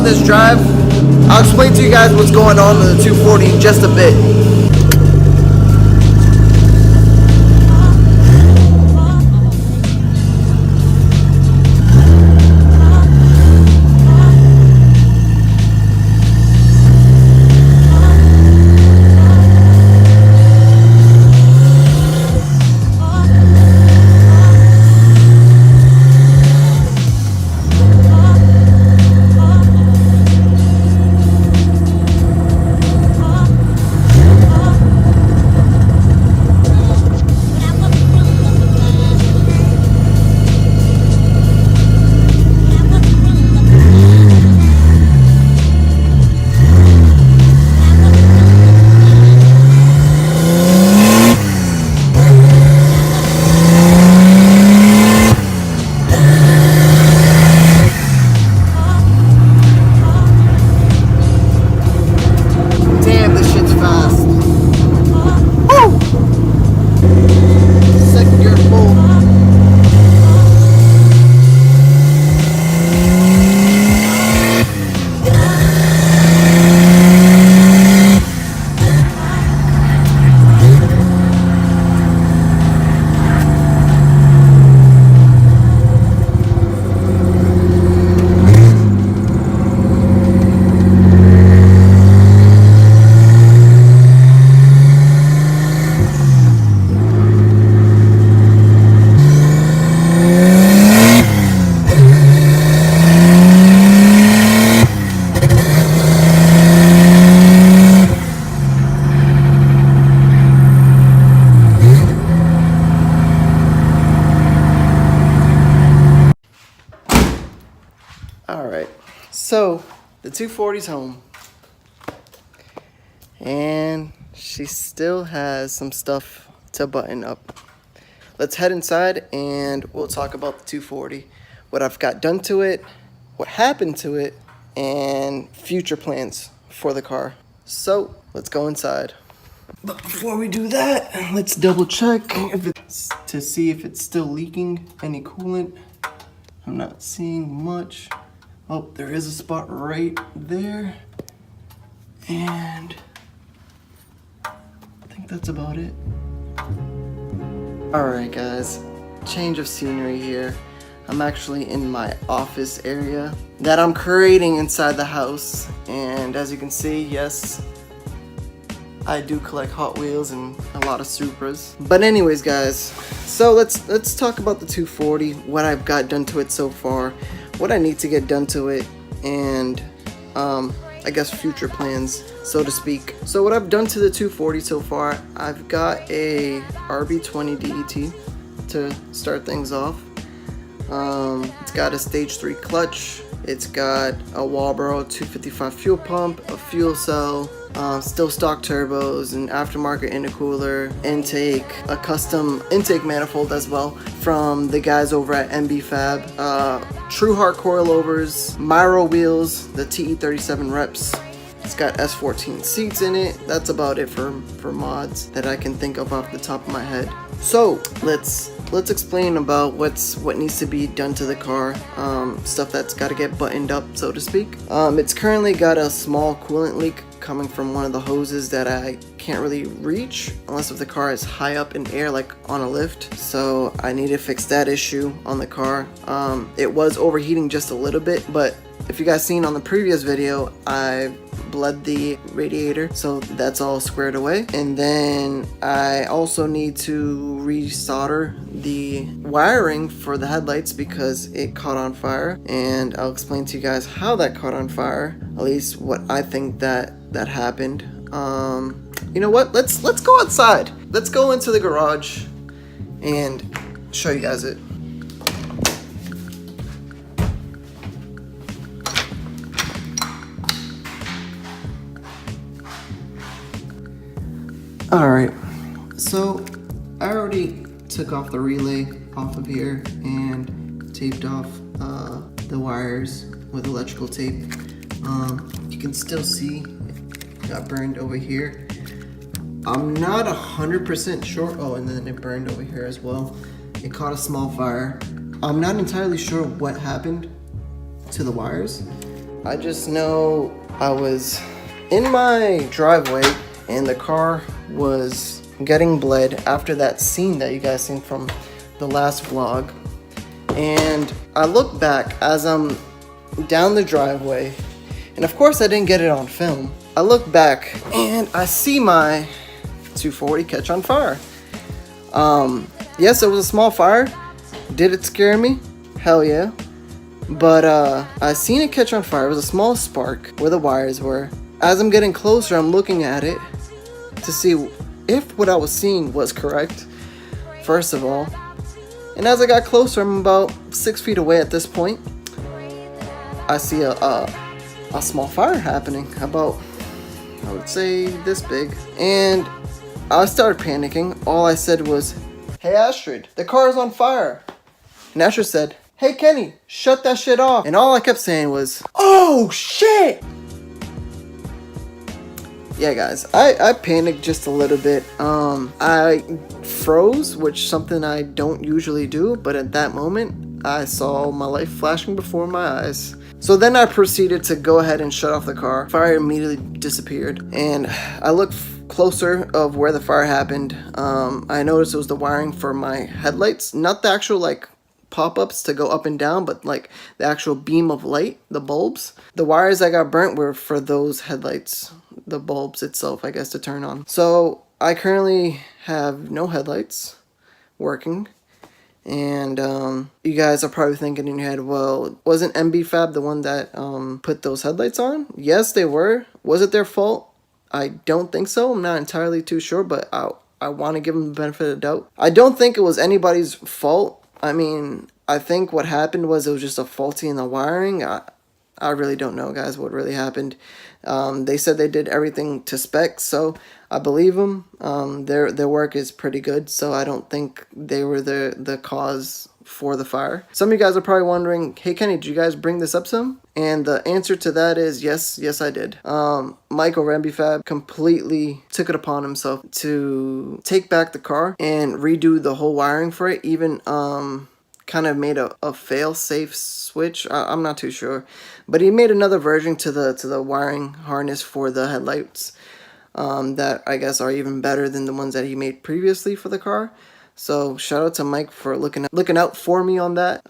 on this drive. I'll explain to you guys what's going on in the 240 in just a bit. Alright, so the 240's home, and she still has some stuff to button up. Let's head inside and we'll talk about the 240, what I've got done to it, what happened to it, and future plans for the car. So let's go inside. But before we do that, let's double check to see if it's still leaking any coolant. I'm not seeing much. Oh, there is a spot right there. And I think that's about it. Alright guys, change of scenery here. I'm actually in my office area that I'm creating inside the house. And as you can see, yes, I do collect Hot Wheels and a lot of Supras. But anyways guys, so let's talk about the 240, what I've got done to it so far, what I need to get done to it, and I guess future plans, so to speak. So what I've done to the 240 so far, I've got a RB20 DET to start things off. It's got a stage 3 clutch, it's got a Walbro 255 fuel pump, a fuel cell, still stock turbos, an aftermarket intercooler, intake, a custom intake manifold as well from the guys over at MB Fab, TrueHeart coilovers, Myro wheels, the TE37 reps. It's got S14 seats in it. That's about it for mods that I can think of off the top of my head. So let's explain about what needs to be done to the car, stuff that's got to get buttoned up, so to speak. It's currently got a small coolant leak coming from one of the hoses that I can't really reach unless if the car is high up in air, like on a lift. So I need to fix that issue on the car. It was overheating just a little bit, but if you guys seen on the previous video, I bled the radiator, so that's all squared away. And then I also need to resolder the wiring for the headlights because it caught on fire, and I'll explain to you guys how that caught on fire, at least what I think that happened. You know what, let's go outside, let's go into the garage and show you guys it. Alright, so I already took off the relay off of here and taped off the wires with electrical tape. You can still see it got burned over here. I'm not 100% sure. Oh, and then it burned over here as well. It caught a small fire. I'm not entirely sure what happened to the wires. I just know I was in my driveway and the car was getting bled after that scene that you guys seen from the last vlog. And I look back as I'm down the driveway, and of course I didn't get it on film. I look back and I see my 240 catch on fire. Yes, it was a small fire. Did it scare me? Hell yeah. But I seen it catch on fire. It was a small spark where the wires were. As I'm getting closer, I'm looking at it to see if what I was seeing was correct, first of all. And as I got closer, I'm about 6 feet away at this point. I see a small fire happening, about, I would say, this big. And I started panicking. All I said was, "Hey Astrid, the car is on fire." And Astrid said, "Hey Kenny, shut that shit off." And all I kept saying was, "Oh shit!" Yeah guys, I panicked just a little bit. I froze, which is something I don't usually do, but at that moment, I saw my life flashing before my eyes. So then I proceeded to go ahead and shut off the car. Fire immediately disappeared, and I looked closer of where the fire happened. I noticed it was the wiring for my headlights, not the actual like pop-ups to go up and down, but like the actual beam of light, the bulbs. The wires that got burnt were for those headlights, the bulbs itself, I guess, to turn on. So I currently have no headlights working. And you guys are probably thinking in your head, well, wasn't MB Fab the one that put those headlights on? Yes, they were. Was it their fault? I don't think so. I'm not entirely too sure, but I want to give them the benefit of the doubt. I don't think it was anybody's fault. I mean, I think what happened was it was just a faulty in the wiring. I really don't know, guys, what really happened. They said they did everything to spec, so I believe them. Their work is pretty good, so I don't think they were the cause for the fire. Some of you guys are probably wondering, "Hey Kenny, did you guys bring this up some?" And the answer to that is yes, I did. Michael Rambifab completely took it upon himself to take back the car and redo the whole wiring for it. Even kind of made a fail-safe switch. I'm not too sure, but he made another version to the wiring harness for the headlights that I guess are even better than the ones that he made previously for the car. So shout out to Mike for looking out for me on that.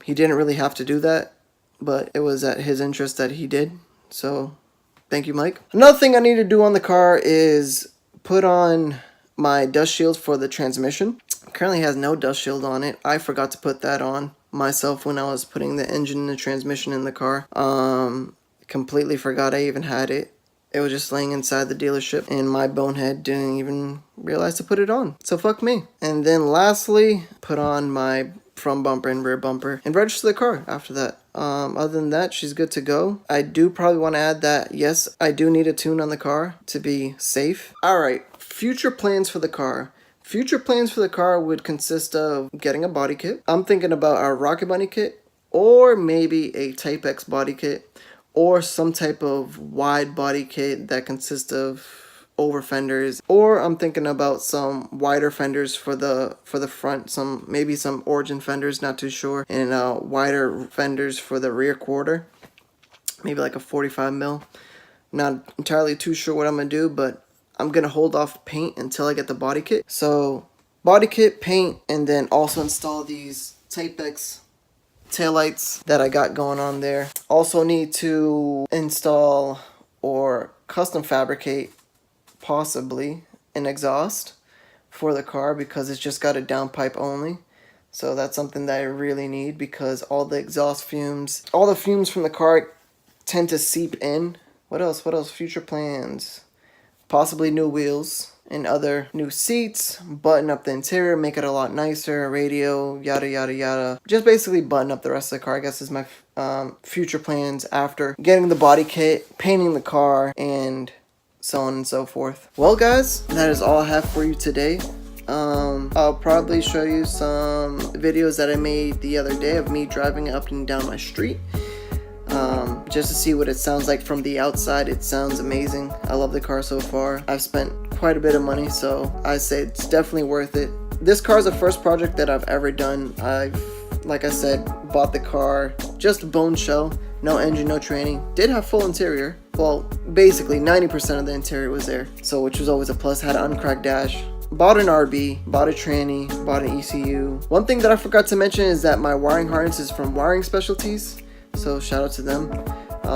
He didn't really have to do that, but it was at his interest that he did. So thank you, Mike. Another thing I need to do on the car is put on my dust shield for the transmission. It currently has no dust shield on it. I forgot to put that on myself when I was putting the engine and the transmission in the car. Completely forgot I even had it. It was just laying inside the dealership, and my bonehead didn't even realize to put it on. So fuck me. And then lastly, put on my front bumper and rear bumper and register the car after that. Other than that, she's good to go. I do probably want to add that, yes, I do need a tune on the car to be safe. Alright, future plans for the car. Future plans for the car would consist of getting a body kit. I'm thinking about our Rocket Bunny kit, or maybe a Type X body kit, or some type of wide body kit that consists of over fenders, or I'm thinking about some wider fenders for the front, maybe some origin fenders, not too sure, and wider fenders for the rear quarter, maybe like a 45 mil. Not entirely too sure what I'm gonna do, but I'm gonna hold off paint until I get the body kit. So body kit, paint, and then also install these Type X taillights that I got going on there. Also need to install or custom fabricate possibly an exhaust for the car, because it's just got a downpipe only. So that's something that I really need, because all the exhaust fumes, all the fumes from the car tend to seep in. What else? Future plans. Possibly new wheels and other new seats, button up the interior, make it a lot nicer, radio, yada yada yada. Just basically button up the rest of the car, I guess, is my future plans after getting the body kit, painting the car, and so on and so forth. Well guys, that is all I have for you today. I'll probably show you some videos that I made the other day of me driving up and down my street. Just to see what it sounds like from the outside. It sounds amazing. I love the car so far. I've spent quite a bit of money, so I say it's definitely worth it. This car is the first project that I've ever done. I've like I said, bought the car, just bone shell, no engine, no training. Did have full interior. Well, basically 90% of the interior was there, so which was always a plus. Had an uncracked dash. Bought an RB, bought a tranny, bought an ECU. One thing that I forgot to mention is that my wiring harness is from Wiring Specialties, so shout out to them.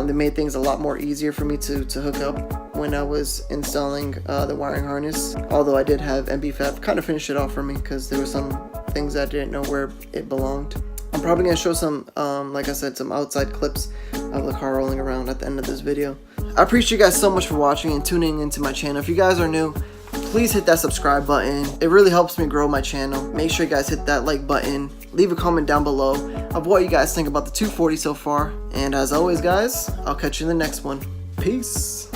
They made things a lot more easier for me to hook up when I was installing the wiring harness. Although I did have MBFab kind of finish it off for me because there were some things I didn't know where it belonged. I'm probably going to show some, like I said, some outside clips of the car rolling around at the end of this video. I appreciate you guys so much for watching and tuning into my channel. If you guys are new, please hit that subscribe button. It really helps me grow my channel. Make sure you guys hit that like button. Leave a comment down below of what you guys think about the 240 so far. And as always, guys, I'll catch you in the next one. Peace.